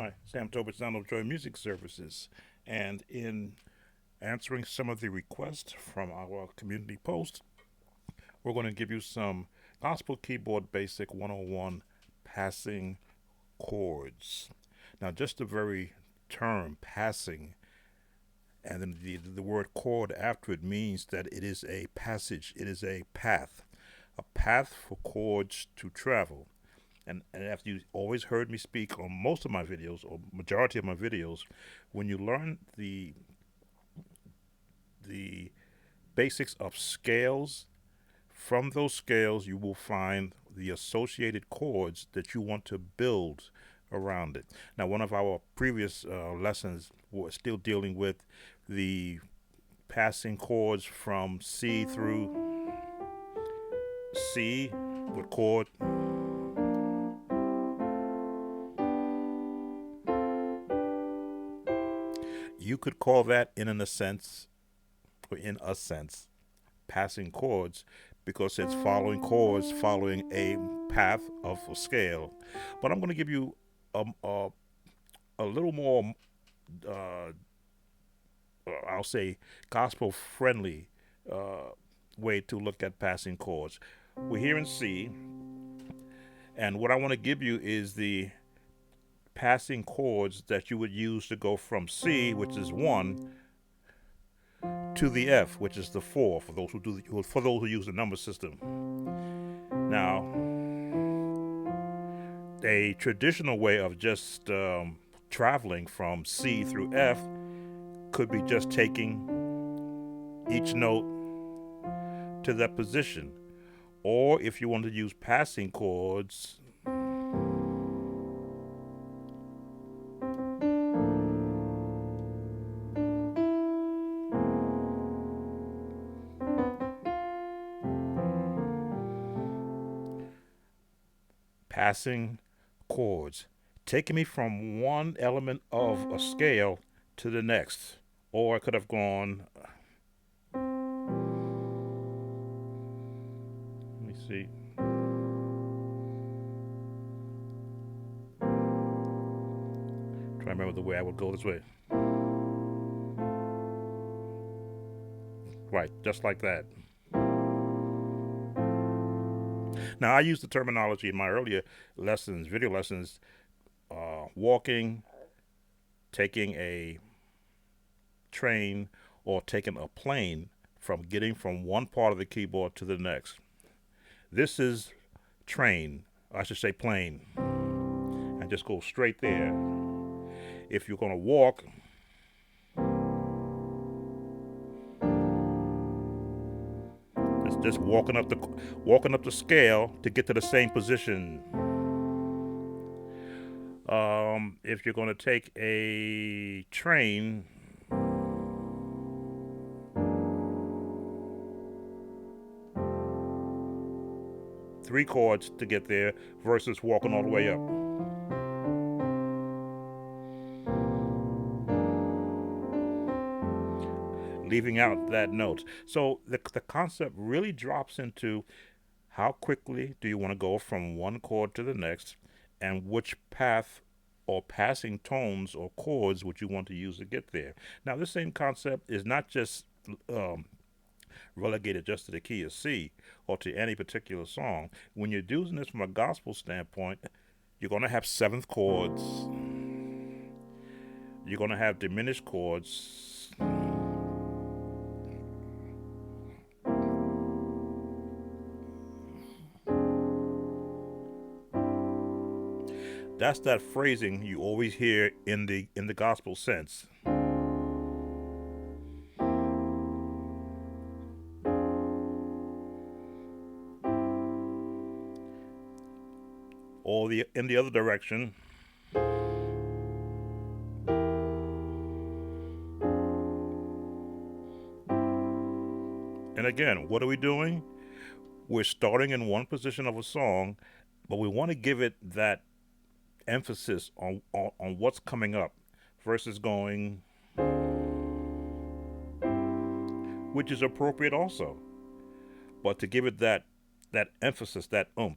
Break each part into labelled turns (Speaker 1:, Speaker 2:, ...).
Speaker 1: Hi, Sam Tobit, Sound of Joy Music Services. And in answering some of the requests from our community post, we're going to give you some Gospel Keyboard Basic 101 passing chords. Now, just the very term passing and then the word chord after it means that it is a passage, it is a path for chords to travel. And after you always heard me speak on most of my videos or majority of my videos, when you learn the basics of scales, from those scales you will find the associated chords that you want to build around it. Now, one of our previous lessons was still dealing with the passing chords from C through C with chord. You could call that in a sense, passing chords because it's following chords following a path of a scale. But I'm going to give you a little more, uh, I'll say, gospel friendly way to look at passing chords. We're here in C, and what I want to give you is the passing chords that you would use to go from C, which is 1, to the F, which is the 4 for those who use the number system. Now, a traditional way of just traveling from C through F could be just taking each note to that position. Or if you want to use passing chords, passing chords, taking me from one element of a scale to the next. Or I could have gone, let me see, try to remember the way I would go this way. Right, just like that. Now, I use the terminology in my earlier lessons, video lessons, walking, taking a train, or taking a plane from getting from one part of the keyboard to the next. This is train, I should say plane, and just go straight there. If you're going to walk, it's just walking up the scale to get to the same position. If you're going to take a train, three chords to get there versus walking all the way up. Leaving out that note. So the concept really drops into how quickly do you want to go from one chord to the next, and which path or passing tones or chords would you want to use to get there. Now, this same concept is not just um, relegated just to the key of C or to any particular song. When you're using this from a gospel standpoint, you're going to have seventh chords, you're going to have diminished chords, that's that phrasing you always hear in the gospel sense. Or the in the other direction. And again, what are we doing? We're starting in one position of a song, but we want to give it that emphasis on what's coming up versus going, which is appropriate also, but to give it that emphasis, that oomph.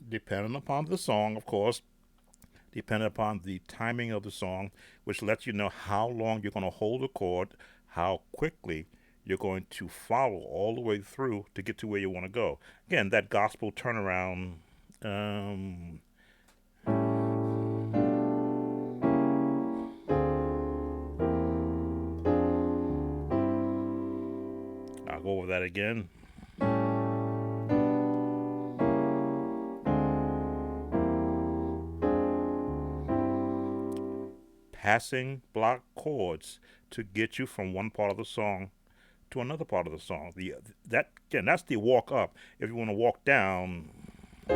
Speaker 1: Depending upon the song, of course, depending upon the timing of the song, which lets you know how long you're going to hold a chord, how quickly you're going to follow all the way through to get to where you want to go. Again, that gospel turnaround. Um, I'll go over that again. Passing block chords to get you from one part of the song to another part of the song. That again, that's the walk up. If you want to walk down, uh,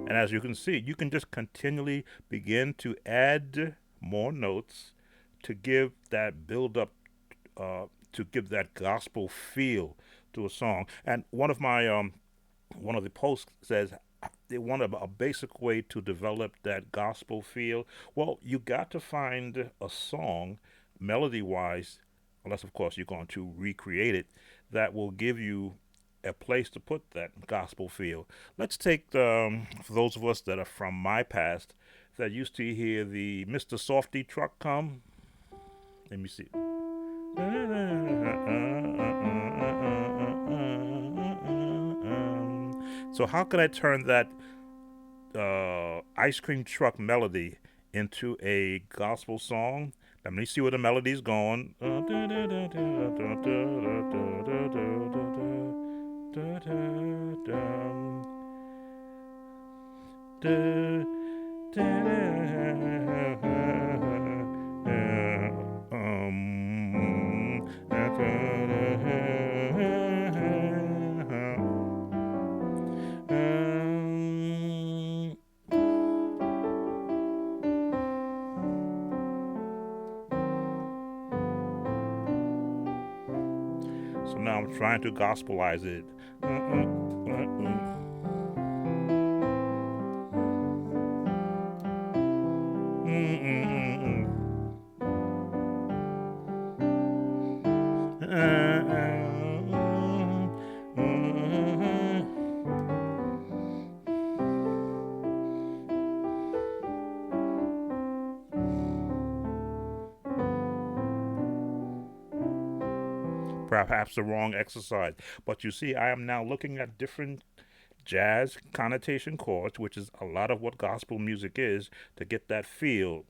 Speaker 1: and as you can see, you can just continually begin to add more notes to give that build up, to give that gospel feel to a song. And one of the posts says they want a basic way to develop that gospel feel. Well, you got to find a song, melody wise, unless of course you're going to recreate it, that will give you a place to put that gospel feel. Let's take for those of us that are from my past that used to hear the Mr. Softy truck come. Let me see. So how can I turn that ice cream truck melody into a gospel song? Let me see where the melody's going. So now I'm trying to gospelize it. Perhaps the wrong exercise. But you see, I am now looking at different jazz connotation chords, which is a lot of what gospel music is, to get that feel.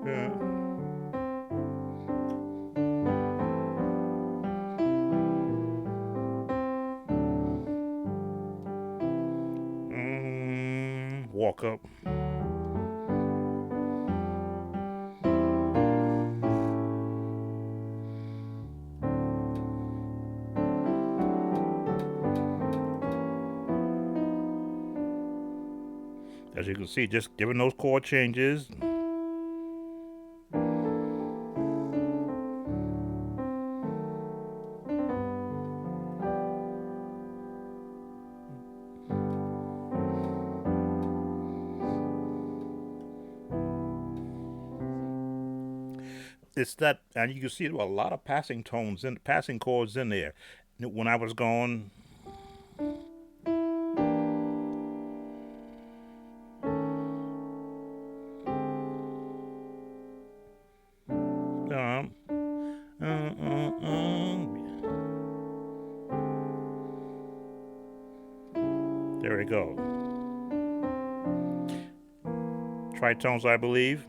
Speaker 1: Yeah. Walk up. As you can see, just giving those chord changes. It's that, and you can see a lot of passing tones and passing chords in there. When I was going, um, there we go. Tritones, I believe.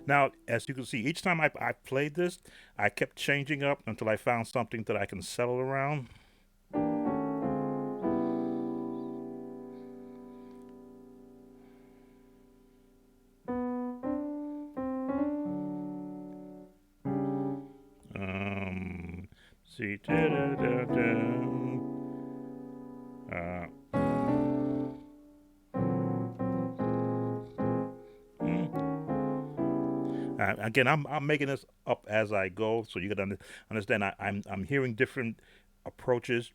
Speaker 1: Now, as you can see, each time I played this, I kept changing up until I found something that I can settle around. Um, see, uh, mm. Again, I'm making this up as I go, so you can understand. I'm hearing different approaches,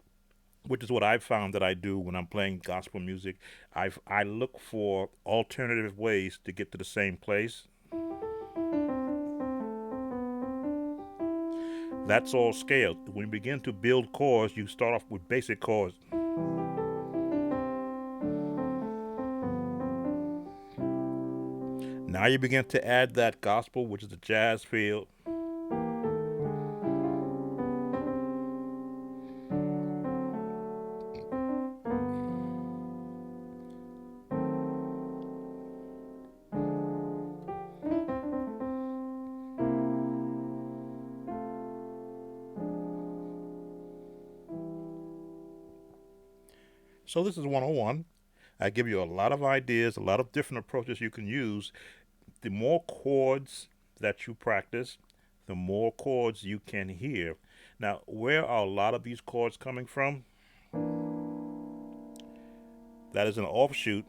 Speaker 1: which is what I've found that I do when I'm playing gospel music. I look for alternative ways to get to the same place. That's all scale. When you begin to build chords, you start off with basic chords. Now you begin to add that gospel, which is the jazz feel. So this is 101. I give you a lot of ideas, a lot of different approaches you can use. The more chords that you practice, the more chords you can hear. Now, where are a lot of these chords coming from? That is an offshoot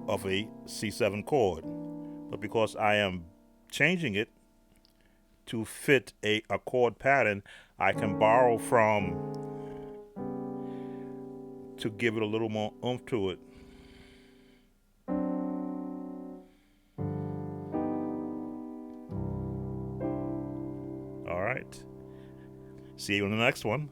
Speaker 1: of a C7 chord. But because I am changing it to fit a chord pattern, I can borrow from to give it a little more oomph to it. All right. See you in the next one.